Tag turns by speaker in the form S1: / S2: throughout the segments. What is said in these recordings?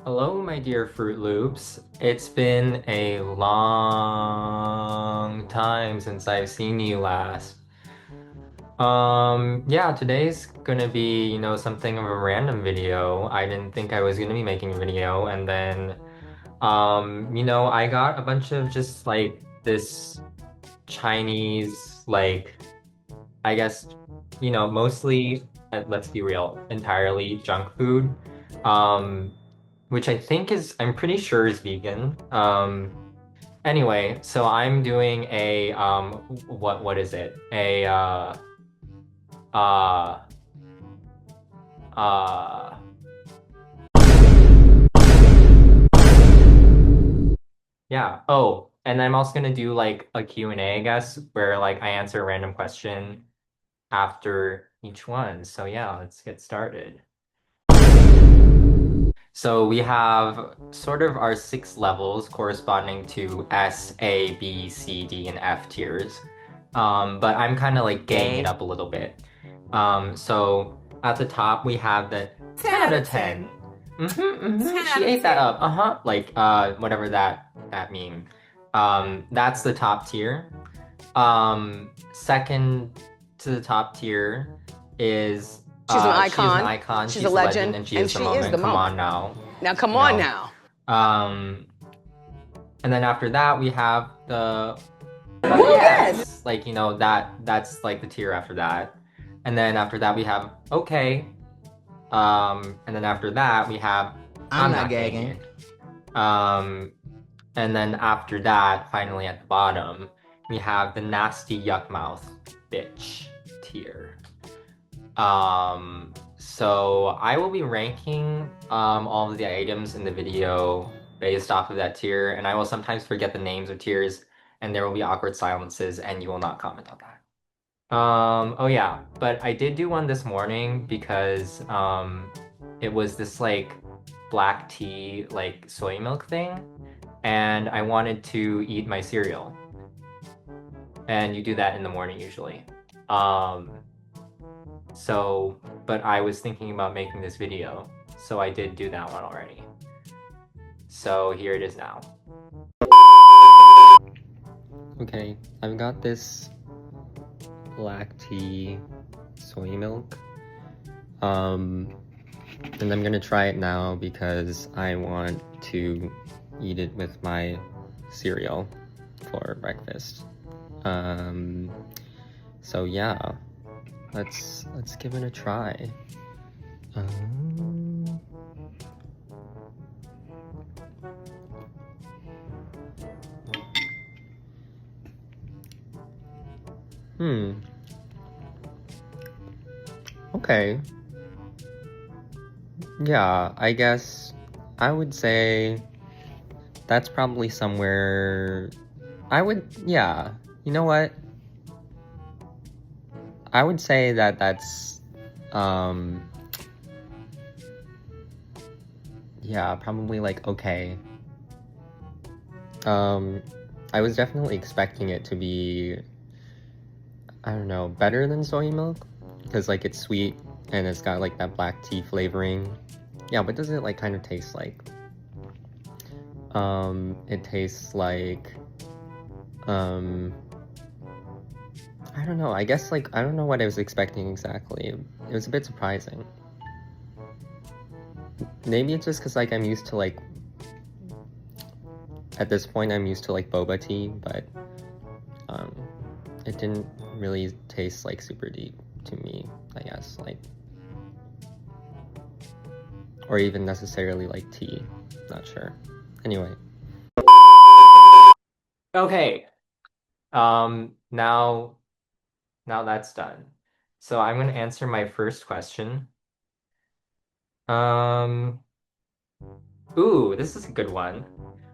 S1: Hello, my dear Fruit Loops. It's been a long time since I've seen you last. Yeah, today's gonna be, something of a random video. I didn't think I was gonna be making a video, and then, I got a bunch of just like this Chinese, like, I guess, mostly, let's be real, entirely junk food. Um, which I'm pretty sure is vegan. Anyway, so I'm doing what is it? Uh, uh, yeah. Oh, and I'm also gonna do like a Q&A, I guess, where like I answer a random question after each one. So yeah, let's get started. So we have sort of our six levels corresponding to S, A, B, C, D, and F tiers. But I'm kind of like gaying it up a little bit. So at the top we have the 10 out of 10. She ate that up. Uh-huh. Like whatever that mean. That's the top tier. Second to the top tier is
S2: She's an
S1: she is an
S2: icon.
S1: icon,
S2: She's
S1: she's
S2: a
S1: a legend,
S2: legend,
S1: and she
S2: and
S1: is the
S2: she is
S1: moment.
S2: the
S1: Come on
S2: moment.
S1: now.
S2: Now, come
S1: You
S2: on
S1: know.
S2: now.
S1: Um, and then after that we have the
S2: Who cares?
S1: yes, like that's like the tier after that. And then after that we have okay. And then after that we have I'm not getting it. Um, and then after that, finally at the bottom, we have the nasty yuck mouth bitch tier. So I will be ranking all of the items in the video based off of that tier, and I will sometimes forget the names of tiers, and there will be awkward silences, and you will not comment on that. Oh yeah, but I did do one this morning because it was this like black tea like soy milk thing, and I wanted to eat my cereal. And you do that in the morning usually. Um, but I was thinking about making this video, so I did do that one already. So here it is now. Okay, I've got this black tea soy milk. And I'm gonna try it now because I want to eat it with my cereal for breakfast. So yeah, let's give it a try. Um, hmm. Okay. Yeah, I guess I would say that's probably somewhere. Yeah. You know what? I would say that's, um, yeah, probably like okay. I was definitely expecting it to be, I don't know, better than soy milk because like it's sweet and it's got like that black tea flavoring. Yeah, but does it like kind of taste like? It tastes like, um, I don't know. I guess like I don't know what I was expecting exactly. It was a bit surprising. Maybe it's just because like I'm used to like at this point I'm used to like boba tea, but um, it didn't really taste like super deep to me. I guess like, or even necessarily like tea. Not sure. Anyway. Okay. Now that's done. So I'm gonna answer my first question. Um, ooh, this is a good one.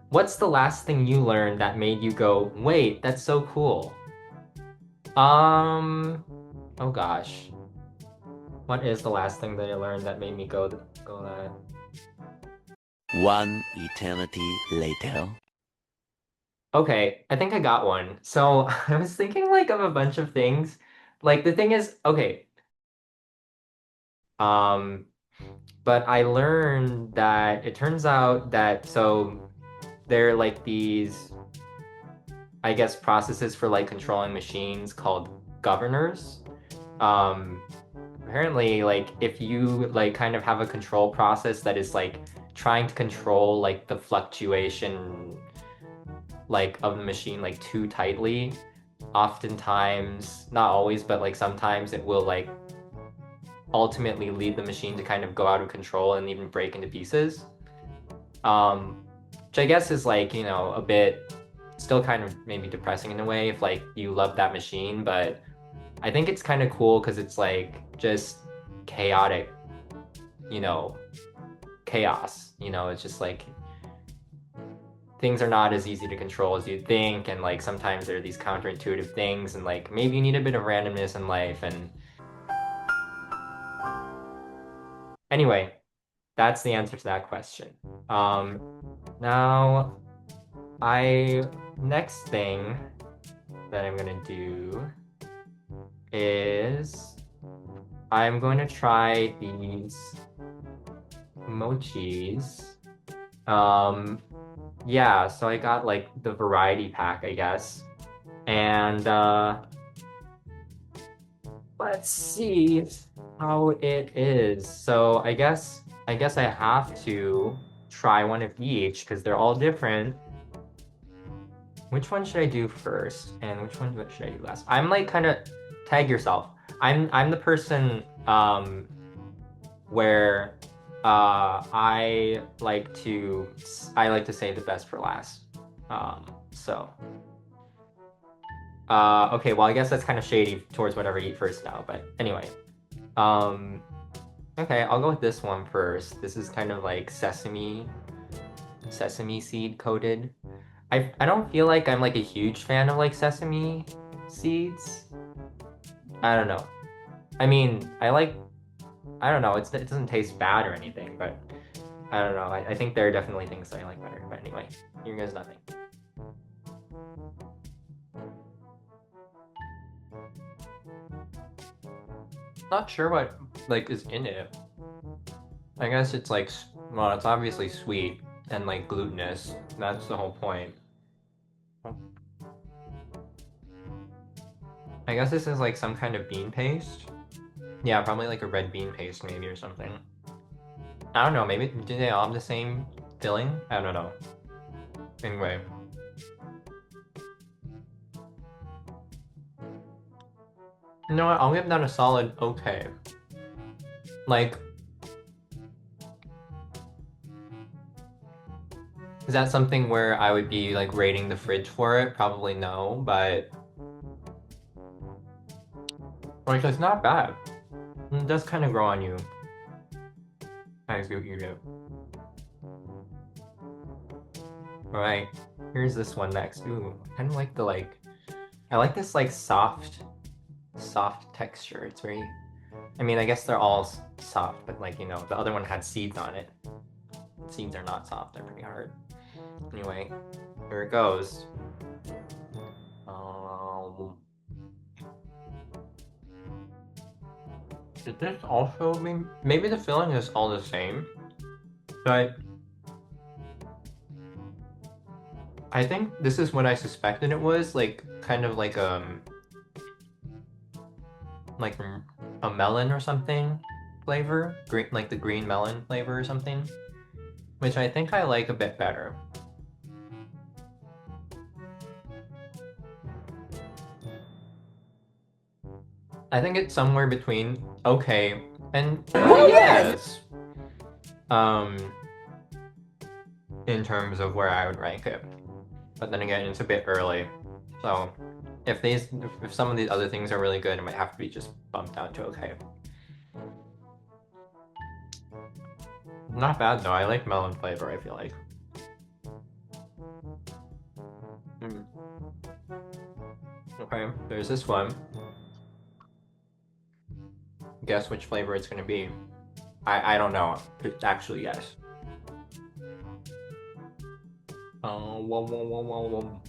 S1: What's the last thing you learned that made you go, wait, that's so cool? Um, oh gosh. What is the last thing that I learned that made me go that?
S3: One eternity later.
S1: Okay, I think I got one. So I was thinking like of a bunch of things. Like the thing is, okay, um, But I learned that it turns out that they're like these, I guess, processes for like controlling machines called governors. Um, Apparently, like if you like kind of have a control process that is like trying to control like the fluctuation like of the machine like too tightly, oftentimes, not always, but like sometimes it will like ultimately lead the machine to kind of go out of control and even break into pieces. Um, which I guess is like, a bit still kind of maybe depressing in a way if like you love that machine, but I think it's kind of cool because it's like just chaotic, you know, chaos. It's just like things are not as easy to control as you'd think, and like sometimes there are these counterintuitive things, and like maybe you need a bit of randomness in life. And anyway, that's the answer to that question. Now I next thing that I'm gonna do is I'm going to try these mochis. Um, yeah, so I got like the variety pack, I guess. And let's see how it is. So I guess I have to try one of each because they're all different. Which one should I do first? And which one should I do last? I'm like kind of tag yourself. I'm the person where I like to save the best for last. So okay, well I guess that's kind of shady towards whatever I eat first now, but anyway. Um okay, I'll go with this one first. This is kind of like sesame seed coated. I don't feel like I'm like a huge fan of like sesame seeds. I don't know. I mean, I don't know, it doesn't taste bad or anything, but I don't know. I think there are definitely things that I like better. But anyway, here goes nothing. Not sure what like is in it. I guess it's like well, it's obviously sweet and like glutinous. That's the whole point. I guess this is like some kind of bean paste. Yeah, probably like a red bean paste maybe or something. I don't know. Maybe do they all have the same filling? I don't know. Anyway, you know what? I'll give that a solid okay. Like, is that something where I would be like rating the fridge for it? Probably no, but like it's not bad. It does kind of grow on you as you eat it. All right, here's this one next. Ooh, kind of like I like this like soft texture. It's very, I mean, I guess they're all soft, but like, the other one had seeds on it. Seeds are not soft, they're pretty hard. Anyway, here it goes. Um, Did this also mean maybe the filling is all the same, but I think this is what I suspected it was, like kind of like a melon or something flavor, green like the green melon flavor or something, which I think I like a bit better. I think it's somewhere between okay and yes. Um, in terms of where I would rank it. But then again, it's a bit early. So if some of these other things are really good, it might have to be just bumped down to okay. Not bad though. I like melon flavor, I feel like. Mm. Okay, there's this one. Guess which flavor it's gonna be. I don't know. It's actually yes. Whoa, whoa, whoa, whoa, whoa.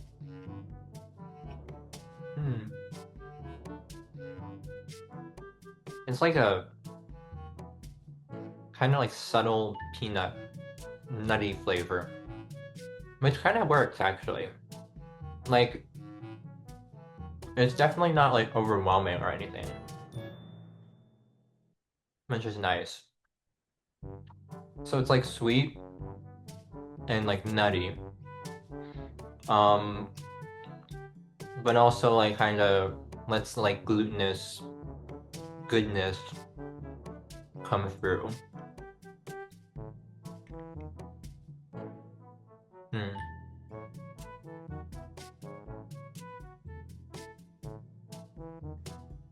S1: Hmm. It's like a kind of like subtle peanut nutty flavor, which kind of works actually. Like, it's definitely not like overwhelming or anything, which is nice. So it's like sweet and like nutty, um, but also like kind of lets like glutinous goodness come through. Hmm.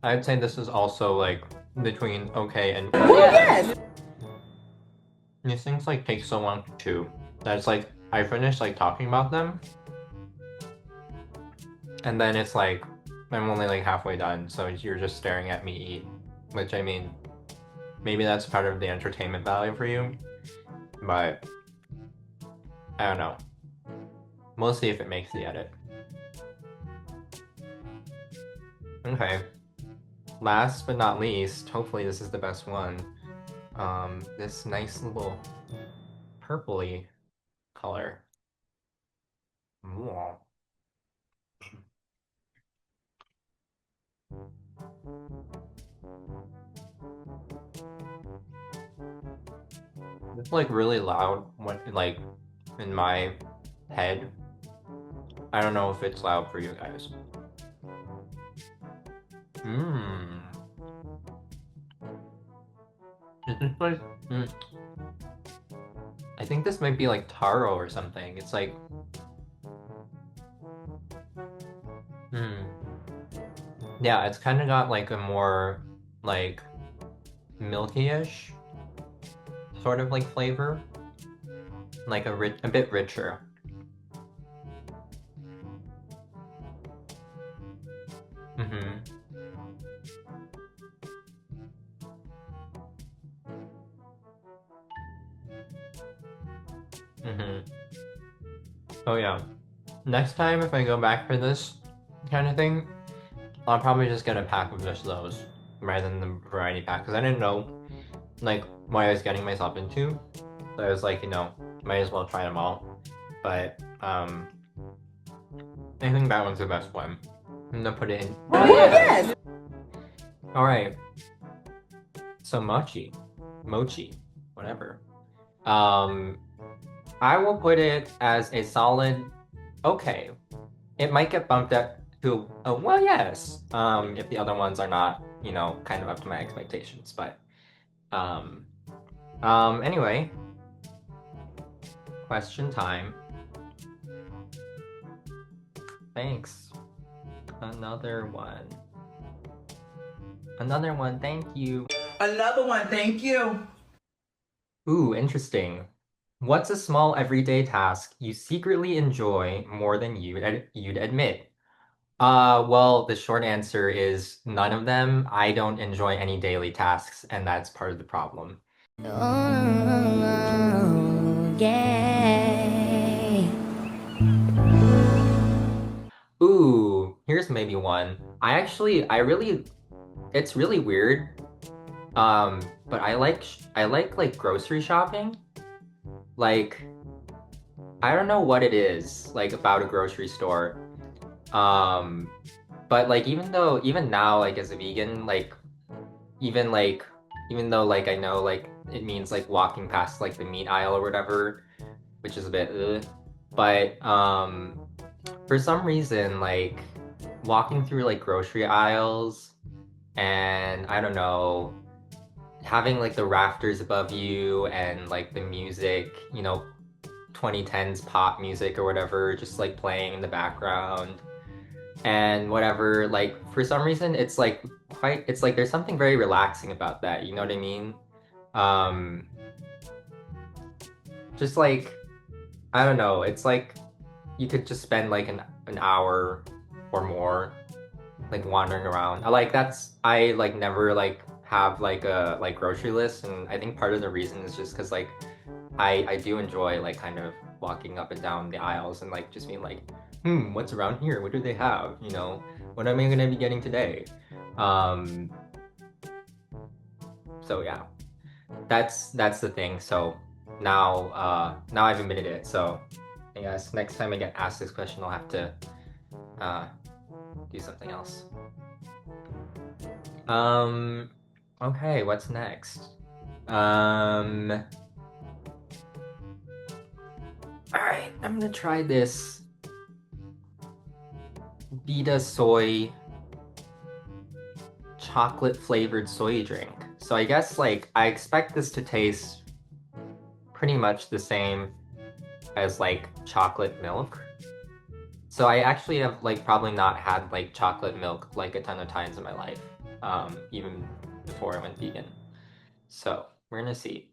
S1: I'd say this is also like between okay and
S2: Yes.
S1: these things like take so long to chew that it's like I finish like talking about them and then it's like I'm only like halfway done, so you're just staring at me eat. Which I mean, maybe that's part of the entertainment value for you, but I don't know. We'll see if it makes the edit. Okay. Last but not least, hopefully this is the best one. This nice little purpley color. Ooh. It's like really loud when like in my head. I don't know if it's loud for you guys. Mmm. Is this like I think this might be like taro or something. It's like hmm. Yeah, it's kind of got like a more like milky-ish sort of like flavor. Like a bit richer. Mm-hmm. Mm-hmm. Oh yeah. Next time if I go back for this kind of thing, I'll probably just get a pack of just those rather than the variety pack because I didn't know like what I was getting myself into. So I was like, might as well try them all. But I think that one's the best one. I'm gonna put it in.
S2: Yes.
S1: All right. So mochi, whatever. I will put it as a solid okay. It might get bumped up to well, yes. If the other ones are not, kind of up to my expectations, but um, anyway, question time. Thanks. Another one. Another one. Thank you.
S2: Another one, thank you.
S1: Ooh, interesting. What's a small everyday task you secretly enjoy more than you'd admit? Well, the short answer is none of them. I don't enjoy any daily tasks, and that's part of the problem.
S4: Oh, yeah.
S1: Ooh, here's maybe one. It's really weird. But I like grocery shopping. Like, I don't know what it is, like about a grocery store. Um, but like even now, like as a vegan, even like even though like I know like it means like walking past like the meat aisle or whatever, which is a bit but for some reason like walking through like grocery aisles and I don't know, having like the rafters above you and like the music, 2010s pop music or whatever, just like playing in the background and whatever, like for some reason it's like there's something very relaxing about that, you know what I mean? Um, just like I don't know, it's like you could just spend like an hour or more like wandering around. I like never like have like a like grocery list, and I think part of the reason is just because like I do enjoy like kind of walking up and down the aisles and like just being like, what's around here? What do they have? What am I gonna be getting today? Um, so yeah. That's the thing. So now I've admitted it. So I guess next time I get asked this question, I'll have to uh do something else. Okay, what's next? All right, I'm gonna try this Vita Soy chocolate flavored soy drink. So I guess like I expect this to taste pretty much the same as like chocolate milk. So I actually have like probably not had like chocolate milk like a ton of times in my life, even before I went vegan. So we're gonna see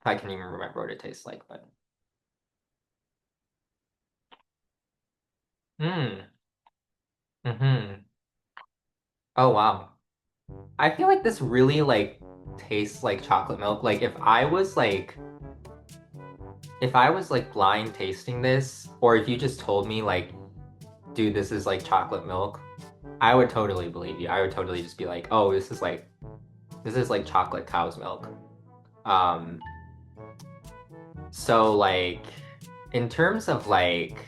S1: if I can even remember what it tastes like, but mm, mm-hmm. Oh wow. I feel like this really like tastes like chocolate milk. Like if I was like blind tasting this, or if you just told me like, dude, this is like chocolate milk, I would totally believe you. I would totally just be like, oh, this is like chocolate cow's milk. Um, so like in terms of like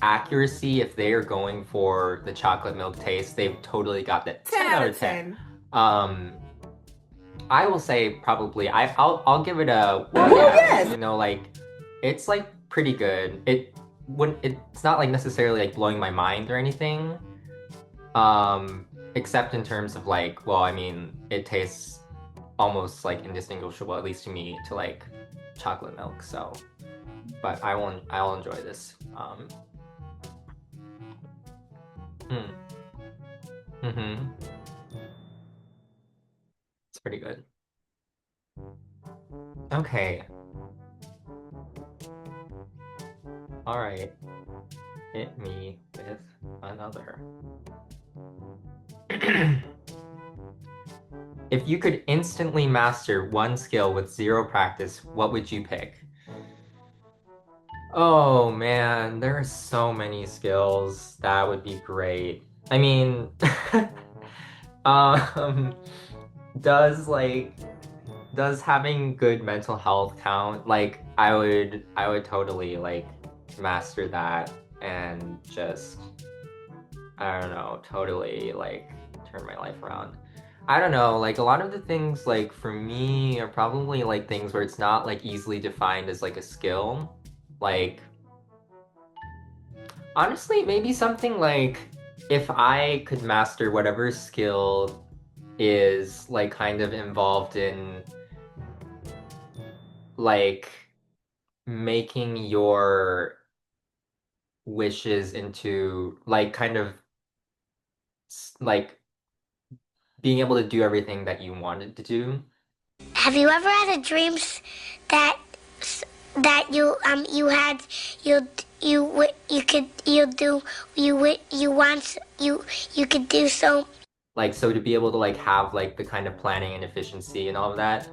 S1: accuracy, if they are going for the chocolate milk taste, they've totally got that 10 out of 10. I will say probably I'll give it a well,
S2: Oh,
S1: yeah,
S2: yes.
S1: you know, like it's like pretty good. It's not like necessarily like blowing my mind or anything. Except in terms of like, well, I mean, it tastes almost like indistinguishable, at least to me, to like chocolate milk. So, but I'll enjoy this. Hmm. Mm-hmm. It's pretty good. Okay. All right. Hit me with another. If you could instantly master one skill with zero practice, what would you pick? Oh man, there are so many skills that would be great. I mean, um, does like does having good mental health count? Like I would totally like master that and just I don't know, totally like turn my life around. I don't know, like a lot of the things like for me are probably like things where it's not like easily defined as like a skill. Like honestly, maybe something like if I could master whatever skill is like kind of involved in like making your wishes into like kind of like being able to do everything that you wanted to do.
S5: Have you ever had a dream that that you had you could you do you want you could do so.
S1: Like so to be able to like have like the kind of planning and efficiency and all of that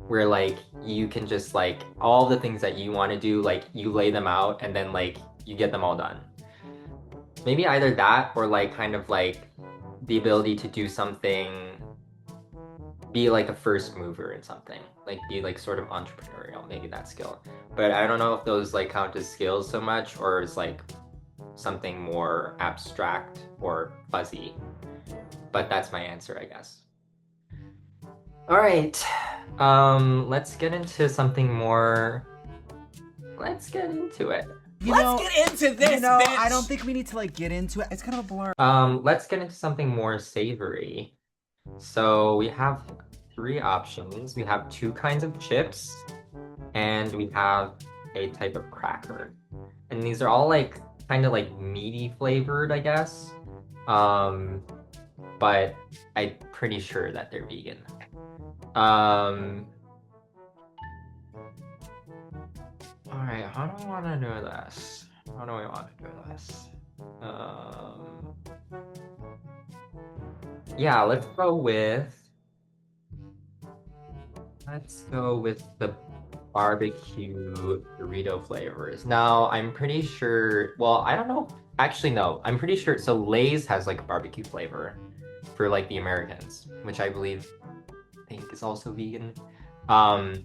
S1: where like you can just like all the things that you want to do like you lay them out and then like you get them all done. Maybe either that or like kind of like the ability to do something, be like a first mover in something, like be like sort of entrepreneurial, maybe that skill. But I don't know if those like count as skills so much or as like something more abstract or fuzzy. But that's my answer, I guess. All right. Let's get into something more. Let's get into it.
S2: Let's get into this, bitch.
S6: I don't think we need to like get into it. It's kind of a blur.
S1: Let's get into something more savory. So we have three options. We have two kinds of chips, and we have a type of cracker. And these are all like kind of like meaty flavored, I guess. But I'm pretty sure that they're vegan. All right, how do I want to do this? How do we want to do this? Yeah, let's go with the barbecue burrito flavors. Now, I'm pretty sure, well, I don't know. Actually, no, I'm pretty sure. So Lay's has like a barbecue flavor for like the Americans, which I believe think is also vegan. But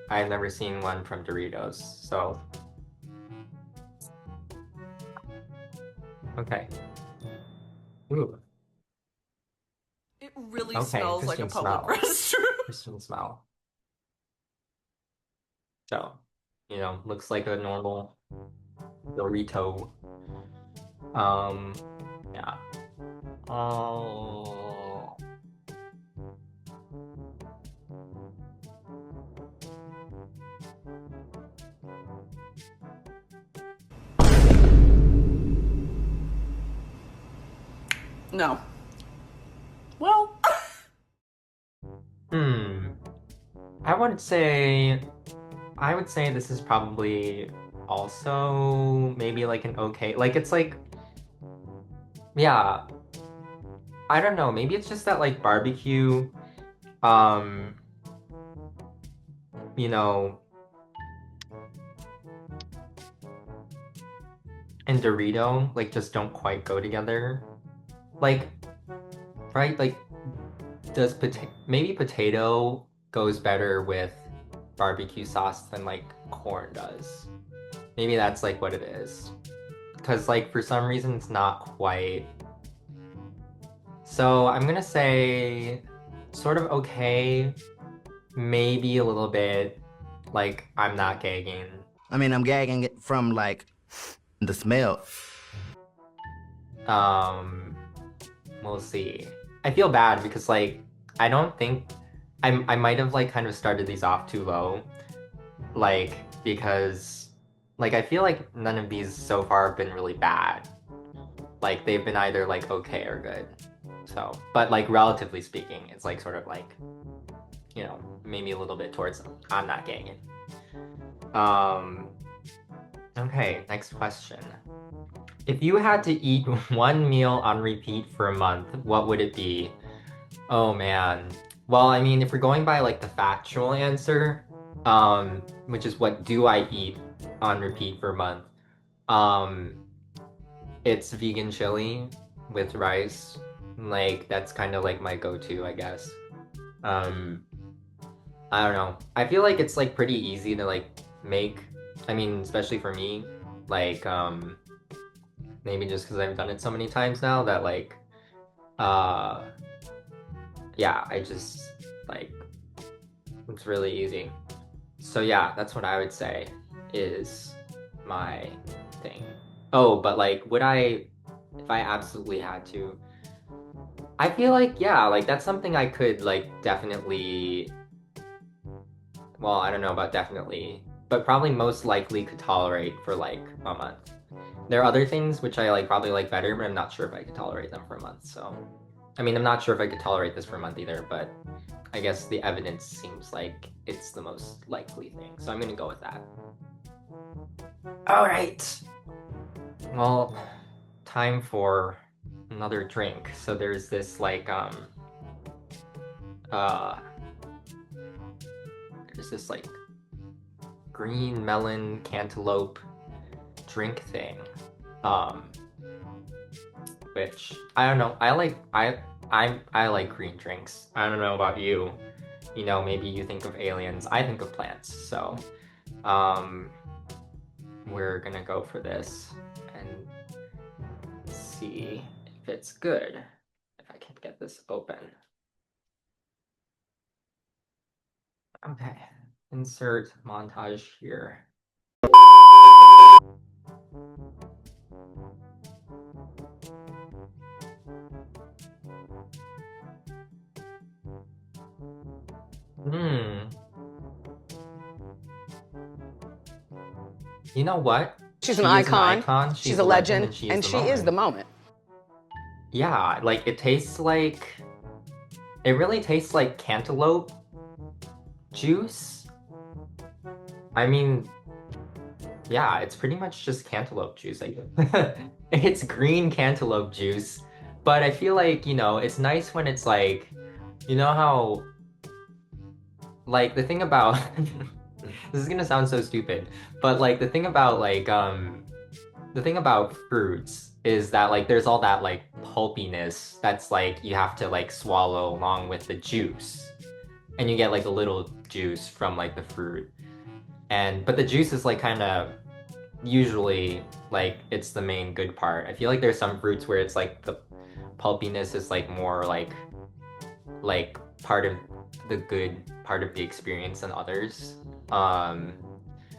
S1: I've never seen one from Doritos, so okay. Ooh,
S2: It really
S1: okay,
S2: smells like a
S1: interesting
S2: public
S1: smell.
S2: restroom.
S1: Interesting smell. So, looks like a normal Dorito. Yeah. Oh.
S2: No. Well,
S1: I would say this is probably also maybe like an okay, like it's like, yeah, I don't know, maybe it's just that like barbecue, um, you know, and Dorito like just don't quite go together. Like, right? Like, does maybe potato goes better with barbecue sauce than like corn does? Maybe that's like what it is. Because like for some reason it's not quite. So I'm gonna say sort of okay, maybe a little bit like I'm not gagging.
S7: I mean, I'm gagging from like the smell.
S1: We'll see. I feel bad because like I don't think I might have like kind of started these off too low. Like because like I feel like none of these so far have been really bad. Like they've been either like okay or good. So, but like relatively speaking, it's like sort of like, maybe a little bit towards I'm not getting it. Okay, next question. If you had to eat one meal on repeat for a month, what would it be? Oh man. Well, I mean, if we're going by like the factual answer, which is what do I eat on repeat for a month? It's vegan chili with rice. Like that's kind of like my go-to, I guess. I don't know. I feel like it's like pretty easy to like make. I mean, especially for me, like maybe just because I've done it so many times now that like yeah, I just like it's really easy. So yeah, that's what I would say is my thing. Oh, but like would I, if I absolutely had to, I feel like yeah, like that's something I could like definitely, well, I don't know about definitely, but probably most likely could tolerate for like a month. There are other things which I like probably like better, but I'm not sure if I could tolerate them for a month. So, I mean, I'm not sure if I could tolerate this for a month either, but I guess the evidence seems like it's the most likely thing. So I'm gonna go with that. All right. Well, time for another drink. So there's this like there's this like green melon cantaloupe drink thing, which I don't know, I like green drinks. I don't know about you, maybe you think of aliens, I think of plants. So we're gonna go for this and see if it's good, if I can get this open. Okay, insert montage here. You know what?
S8: She's
S1: She
S8: an
S1: is
S8: icon. She's a legend, and she is the moment.
S1: Yeah, like it tastes like, it really tastes like cantaloupe juice. I mean, yeah, it's pretty much just cantaloupe juice. Like, it's green cantaloupe juice, but I feel like, it's nice when it's like, how, like the thing about, this is gonna sound so stupid, but like the thing about like, the thing about fruits is that like there's all that like pulpiness that's like you have to like swallow along with the juice. And you get like a little juice from like the fruit. But the juice is like kind of usually like it's the main good part. I feel like there's some fruits where it's like the pulpiness is like more like part of the good part of the experience than others.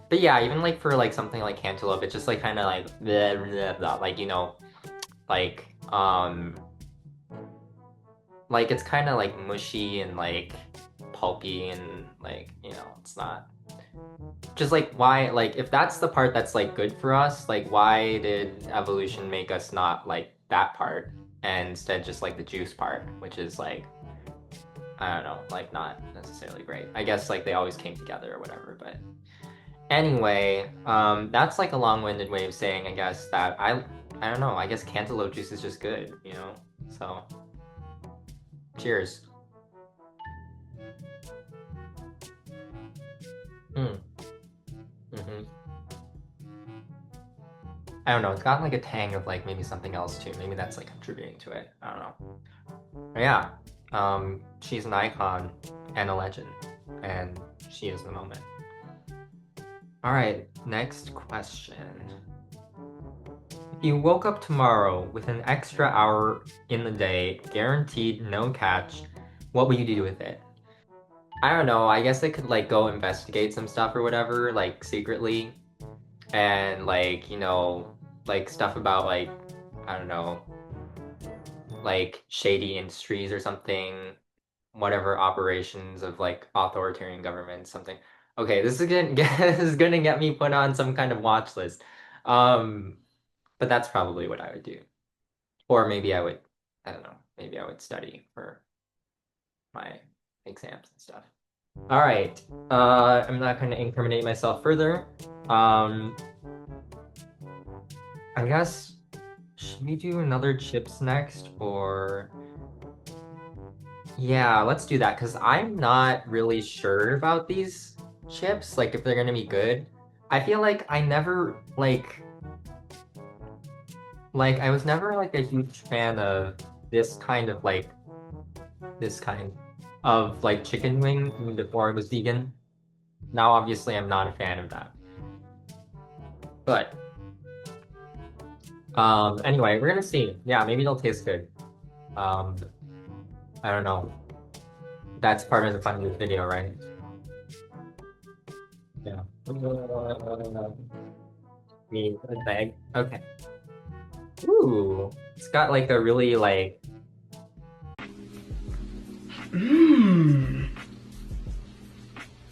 S1: But yeah, even like for like something like cantaloupe, it's just like kind of like blah, blah, blah, like, you know, like it's kind of like mushy and like pulpy and like, you know, it's not just like why, like if that's the part that's like good for us, like why did evolution make us not like that part and instead just like the juice part, which is like, I don't know, like not necessarily great. I guess like they always came together or whatever, but anyway, that's like a long-winded way of saying, I guess, that I don't know, I guess cantaloupe juice is just good, you know? So, cheers. I don't know, it's got like a tang of like maybe something else too. Maybe that's like contributing to it. I don't know. But yeah, she's an icon and a legend, and she is the moment. All right, next question. If you woke up tomorrow with an extra hour in the day, guaranteed no catch, what would you do with it? I don't know, I guess I could like go investigate some stuff or whatever, like secretly, and like, you know, like stuff about like, I don't know, like shady industries or something, whatever operations of like authoritarian governments, something. Okay, this is gonna get me put on some kind of watch list. But that's probably what I would do. Or maybe I would, I don't know, maybe I would study for my exams and stuff. All right, I'm not going to incriminate myself further. I guess, should we do another chips next, or? Yeah, let's do that, because I'm not really sure about these chips, like if they're going to be good. I feel like I never, like I was never like a huge fan of this kind of like chicken wing before I was vegan. Now obviously I'm not a fan of that. But anyway, we're gonna see. Yeah, maybe they'll taste good. I don't know. That's part of the fun of this video, right? Yeah. Me a bag. Okay. Ooh, it's got like a really like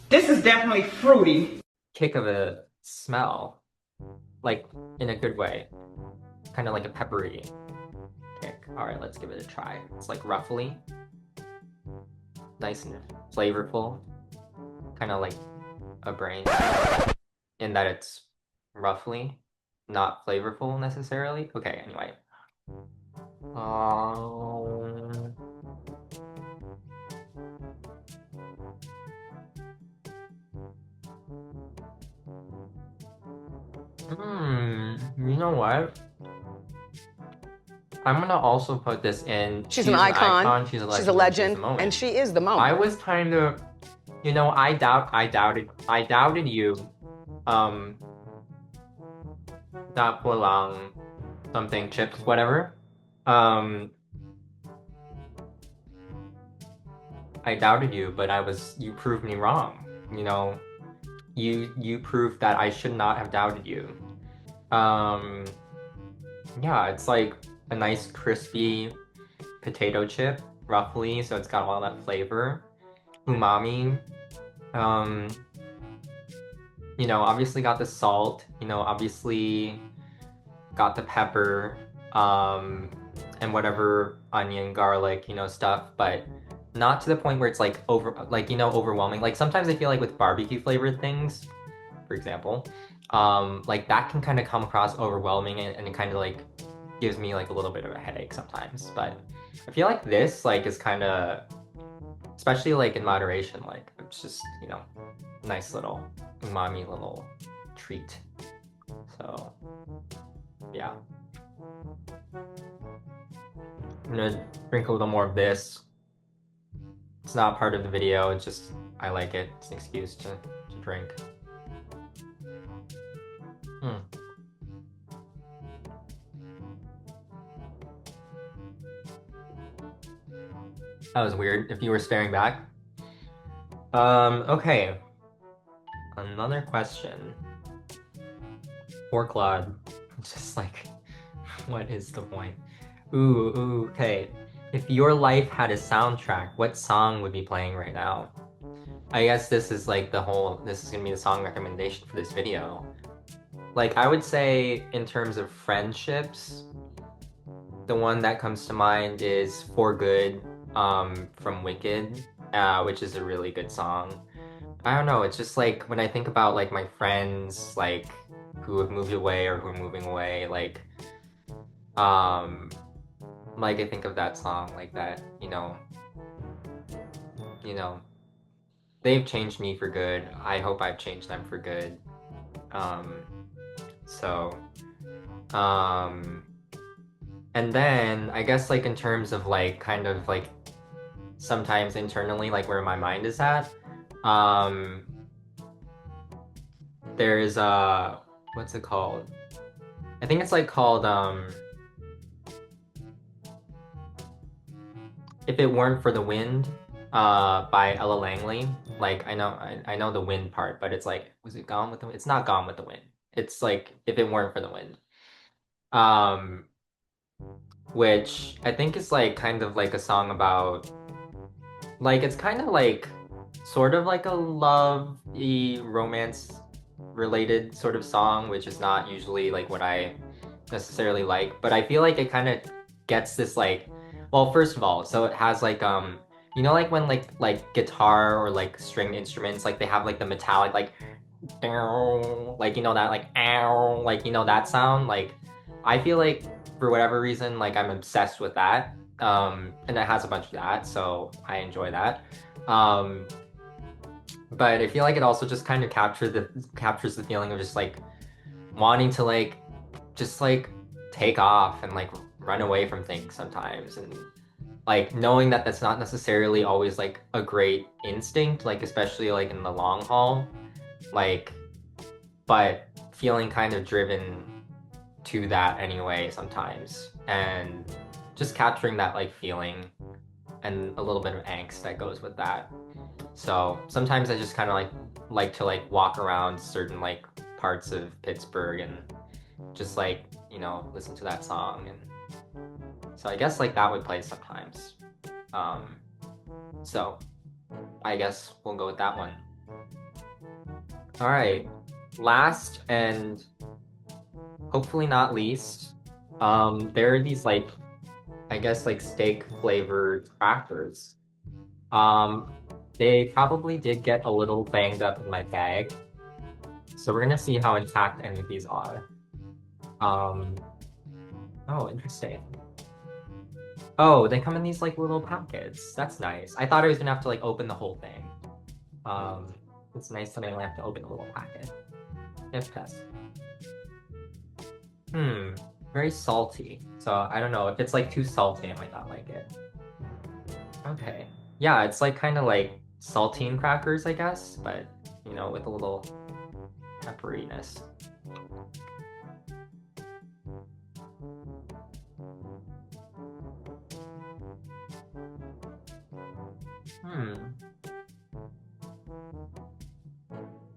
S9: This is definitely fruity.
S1: Kick of a smell, like in a good way, kind of like a peppery kick. All right, let's give it a try. It's like ruffly, nice and flavorful, kind of like a brain in that it's roughly not flavorful necessarily. Okay, anyway. You know what? I'm gonna also put this in.
S8: She's an icon.
S1: She's a legend.
S8: She's a legend, and she is the moment.
S1: I was kind of, you know, I doubted you. Not for long, something chips, whatever. I doubted you, but you proved me wrong. You know, you proved that I should not have doubted you. Yeah, it's like a nice crispy potato chip, roughly, so it's got all that flavor, umami. You know, obviously got the salt, you know, obviously got the pepper, and whatever onion, garlic, you know, stuff, but not to the point where it's like overwhelming. Like sometimes I feel like with barbecue flavored things, for example, like that can kind of come across overwhelming and it kind of like gives me like a little bit of a headache sometimes. But I feel like this like is kind of, especially like in moderation, like it's just, you know, nice little umami little treat. So yeah. I'm gonna drink a little more of this. It's not part of the video, it's just, I like it. It's an excuse to drink. That was weird, if you were staring back. Okay. Another question. For Claude. Just like, what is the point? Ooh, okay. If your life had a soundtrack, what song would be playing right now? I guess this is like this is gonna be the song recommendation for this video. Like, I would say in terms of friendships, the one that comes to mind is For Good, from Wicked, which is a really good song. I don't know, it's just like, when I think about like my friends, like, who have moved away or who are moving away, like I think of that song, like that, you know, they've changed me for good. I hope I've changed them for good. And then I guess like in terms of like kind of like sometimes internally, like where my mind is at, there's what's it called? I think it's like called If It Weren't for the Wind, by Ella Langley. Like, I know the wind part, but it's like, was it Gone with the Wind? It's not Gone with the Wind. It's like If It Weren't for the Wind. Which I think is like kind of like a song about, like, it's kind of like sort of like a love-y romance related sort of song, which is not usually like what I necessarily like, but I feel like it kind of gets this like, well, first of all, so it has like you know, like when like guitar or like string instruments, like they have like the metallic like you know that like ow, like, you know, that sound. Like, I feel like for whatever reason, like I'm obsessed with that, and it has a bunch of that, so I enjoy that. But I feel like it also just kind of captures the feeling of just like wanting to like just like take off and like run away from things sometimes, and like knowing that that's not necessarily always like a great instinct, like especially like in the long haul, like, but feeling kind of driven to that anyway sometimes, and just capturing that like feeling and a little bit of angst that goes with that. So sometimes I just kind of like to like walk around certain like parts of Pittsburgh and just like, you know, listen to that song. And so I guess like that would play sometimes. So I guess we'll go with that one. All right, last and hopefully not least, there are these like, I guess like steak flavored crackers. They probably did get a little banged up in my bag, so we're gonna see how intact any of these are. Oh, interesting. Oh, they come in these like little packets. That's nice. I thought I was gonna have to like open the whole thing. It's nice that I only have to open a little packet. If test. Very salty. So I don't know, if it's like too salty, I might not like it. Okay. Yeah, it's like kind of like saltine crackers, I guess, but you know, with a little pepperiness.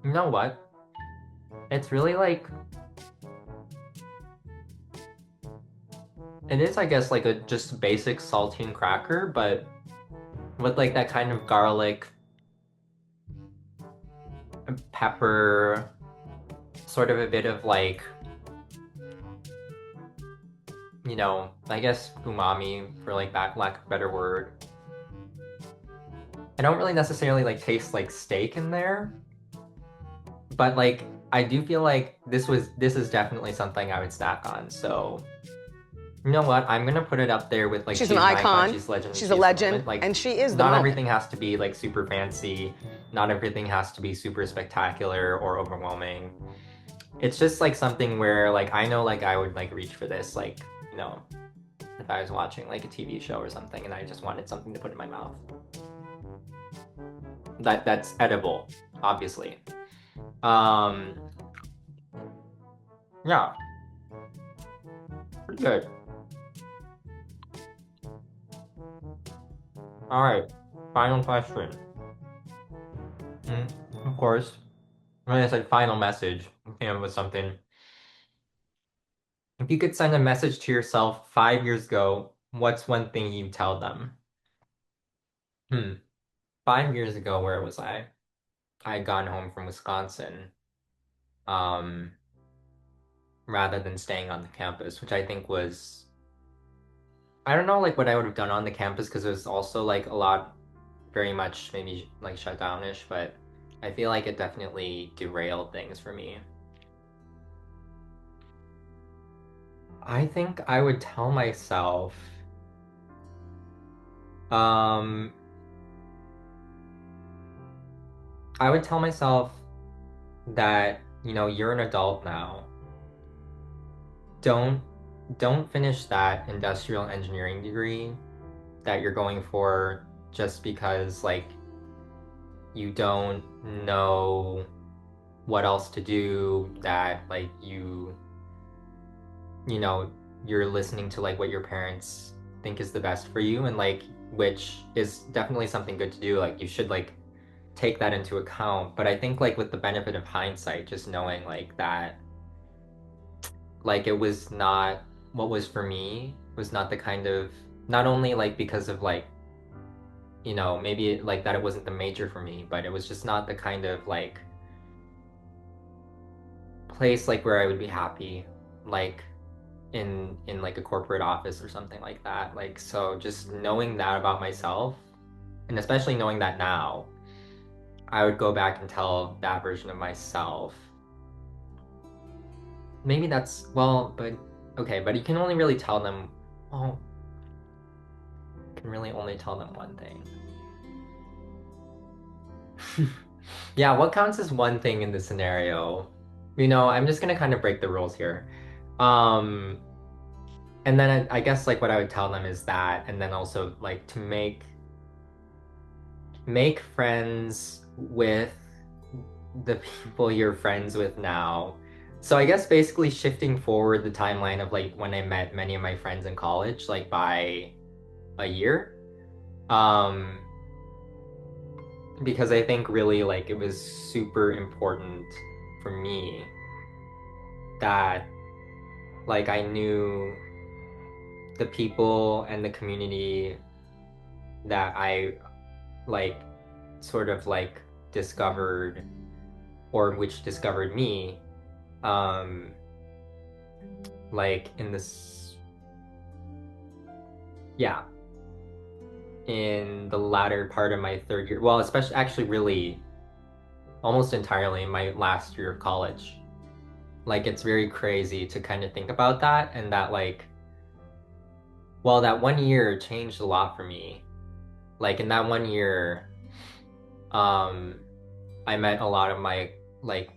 S1: You know what? It's really like, it is, I guess, like a just basic saltine cracker, but with like that kind of garlic, pepper, sort of a bit of like, you know, I guess umami, for like lack of a better word. I don't really necessarily like taste like steak in there, but like I do feel like this is definitely something I would snack on. So you know what? I'm gonna put it up there with like,
S8: she's an icon.
S1: She's legend.
S8: She's a legend.
S1: Like,
S8: and she is the
S1: not
S8: moment.
S1: Everything has to be like super fancy. Not everything has to be super spectacular or overwhelming. It's just like something where like I know like I would like reach for this, like, you know, if I was watching like a TV show or something and I just wanted something to put in my mouth. That's edible, obviously. Yeah. Pretty good. Alright, final question. Of course, when I said final message, came up with something. If you could send a message to yourself 5 years ago, what's one thing you'd tell them? 5 years ago, where was I? I had gone home from Wisconsin, rather than staying on the campus, which I think was, I don't know, like what I would have done on the campus because it was also like a lot, very much maybe like shut downish, but I feel like it definitely derailed things for me. I think I would tell myself, I would tell myself that, you know, you're an adult now. Don't finish that industrial engineering degree that you're going for just because like you don't know what else to do, that like you know, you're listening to like what your parents think is the best for you, and like, which is definitely something good to do. Like you should like take that into account. But I think like with the benefit of hindsight, just knowing like that, like it was not what was for me, was not the kind of, not only like because of like, you know, maybe like that it wasn't the major for me, but it was just not the kind of like place like where I would be happy, like in like a corporate office or something like that. Like, so just knowing that about myself, and especially knowing that now, I would go back and tell that version of myself. Maybe that's, well, but okay, but you can only really tell them, well, you can really only tell them one thing. Yeah, what counts as one thing in this scenario? You know, I'm just gonna kind of break the rules here. And then I guess like what I would tell them is that, and then also like to make friends with the people you're friends with now. So I guess basically shifting forward the timeline of like when I met many of my friends in college, like by a year. Because I think really like it was super important for me that like I knew the people and the community that I like sort of like discovered, or which discovered me, like in this, yeah, in the latter part of my third year, well, especially actually really almost entirely in my last year of college. Like it's very crazy to kind of think about that, and that like, well, that 1 year changed a lot for me. Like in that 1 year, I met a lot of my like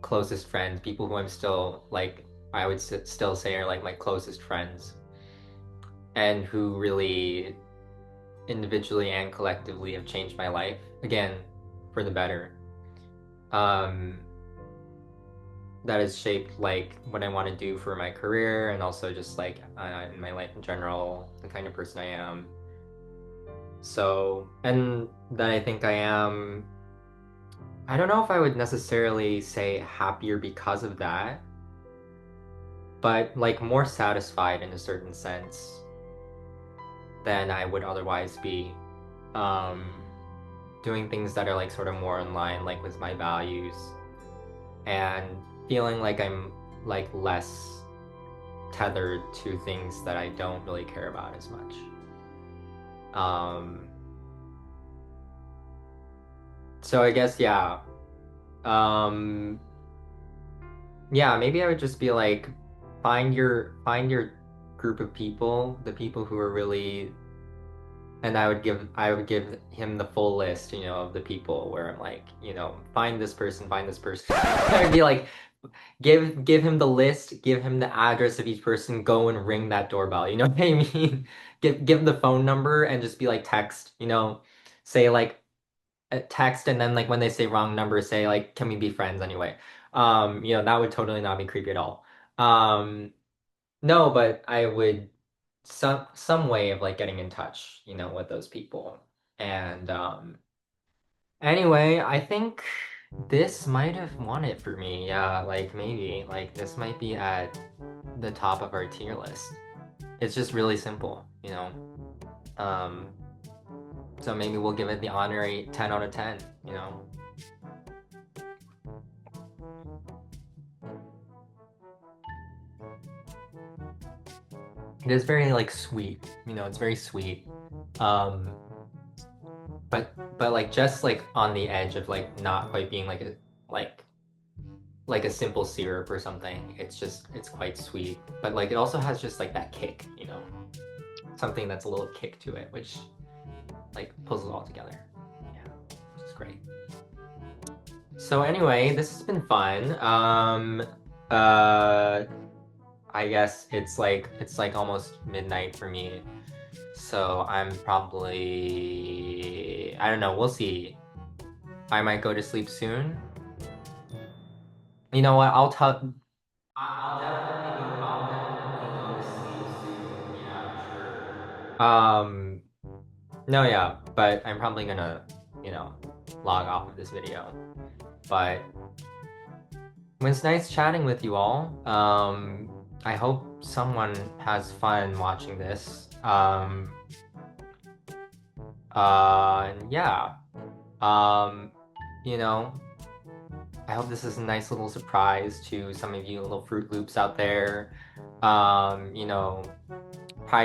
S1: closest friends, people who I'm still like, I would still say are like my closest friends, and who really individually and collectively have changed my life, again, for the better. That has shaped like what I want to do for my career, and also just like in my life in general, the kind of person I am. So, and that I think I am, I don't know if I would necessarily say happier because of that, but like more satisfied in a certain sense than I would otherwise be. Doing things that are like sort of more in line like with my values, and feeling like I'm like less tethered to things that I don't really care about as much. So I guess, yeah. Yeah, maybe I would just be like, find your group of people, the people who are really, and I would give him the full list, you know, of the people where I'm like, you know, find this person. I would be like, give him the list, give him the address of each person, go and ring that doorbell. You know what I mean? Give him the phone number and just be like text, say like a text and then like when they say wrong number, say like, can we be friends anyway? That would totally not be creepy at all. No, but I would some way of like getting in touch, with those people. And anyway, I think this might have won it for me. Yeah, like maybe like this might be at the top of our tier list. It's just really simple, so maybe we'll give it the honorary 10 out of 10, It is very like sweet, it's very sweet. But like just like on the edge of like not quite being like a simple syrup or something. It's quite sweet. But like it also has just like that kick, something that's a little kick to it, which like pulls it all together. Yeah, which is great. So anyway, this has been fun. I guess it's like almost midnight for me. So I'm probably, I don't know, we'll see. I might go to sleep soon. You know what? I'll definitely go to sleep soon. Yeah, for sure. No, yeah, but I'm probably gonna, log off of this video. But it was nice chatting with you all. I hope someone has fun watching this. Yeah. I hope this is a nice little surprise to some of you little Fruit Loops out there. Pride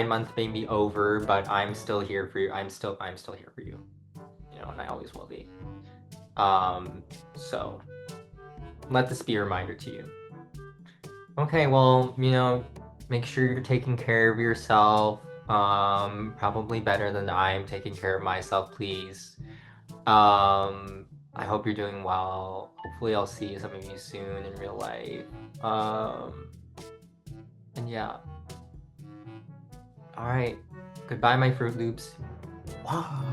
S1: Month may be over, but I'm still here for you. I'm still here for you. And I always will be. So let this be a reminder to you. Okay, well, make sure you're taking care of yourself. Probably better than I'm taking care of myself, please. I hope you're doing well. Hopefully I'll see some of you soon in real life. And yeah. Alright. Goodbye, my Fruit Loops. Wow.